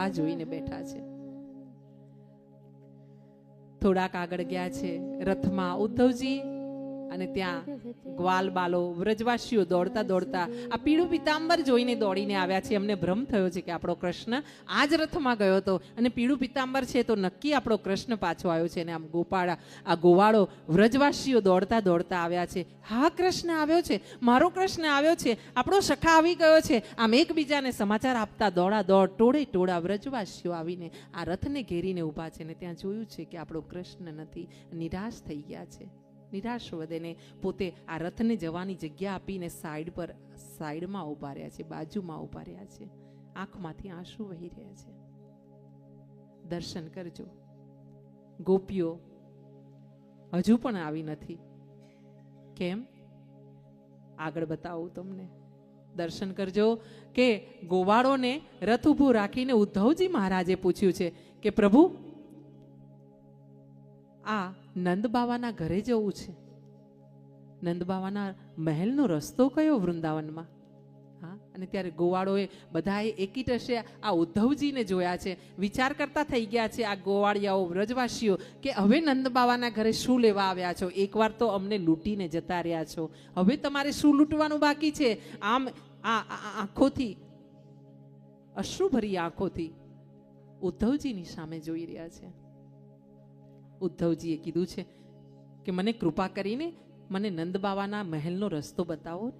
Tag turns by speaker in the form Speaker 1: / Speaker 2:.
Speaker 1: આ જોઈને બેઠા છે. થોડાક આગળ ગયા છે રથમાં ઉદ્ધવજી, અને ત્યાં ગ્વાલ બાલો વ્રજવાસીઓ દોડતા દોડતા આ પીળું પિતાંબર જોઈને દોડીને આવ્યા છે. અમને ભ્રમ થયો છે કે આપણો કૃષ્ણ આ જ રથમાં ગયો હતો અને પીળું પિતાંબર છે તો નક્કી આપણો કૃષ્ણ પાછો આવ્યો છે. અને આમ આ ગોવાળો વ્રજવાસીઓ દોડતા દોડતા આવ્યા છે. હા, કૃષ્ણ આવ્યો છે, મારો કૃષ્ણ આવ્યો છે, આપણો સખા આવી ગયો છે. આમ એકબીજાને સમાચાર આપતા દોડા દોડ ટોળે ટોળા વ્રજવાસીઓ આવીને આ રથને ઘેરીને ઊભા છે. ને ત્યાં જોયું છે કે આપણો કૃષ્ણ નથી. નિરાશ થઈ ગયા છે. નિરાશ વધેને પોતે આ રથને જવાની જગ્યા આપીને સાઈડમાં ઉભા રહ્યા છે, બાજુમાં ઉભા રહ્યા છે. આંખમાંથી આંસુ વહી રહ્યા છે. દર્શન કરજો. ગોપીઓ હજુ પણ આવી નથી. કેમ? આગળ બતાવું તમને. દર્શન કરજો કે ગોવાળોને રથ ઊભું રાખીને ઉદ્ધવજી મહારાજે પૂછ્યું છે કે પ્રભુ, આ નંદ બાવાના ઘરે જવું છે. નંદ બાવાના મહેલનો રસ્તો કયો વૃંદાવનમાં? હા, અને ત્યારે ગોવાળોએ બધાએ એકીટશે આ ઉદ્ધવજીને જોયા છે. વિચાર કરતા થઈ ગયા છે આ ગોવાળિયાઓ વ્રજવાસીઓ કે હવે નંદ બાવાના ઘરે શું લેવા આવ્યા છો? એકવાર તો અમને લૂંટીને જતા રહ્યા છો, હવે તમારે શું લૂંટવાનું બાકી છે? આમ આ આંખોથી, અશ્રુભરી આંખોથી ઉદ્ધવજીની સામે જોઈ રહ્યા છે. ઉદ્ધવજીએ કીધું છે કે મને કૃપા કરીને મને નંદ બાવાના મહેલનો રસ્તો બતાવો.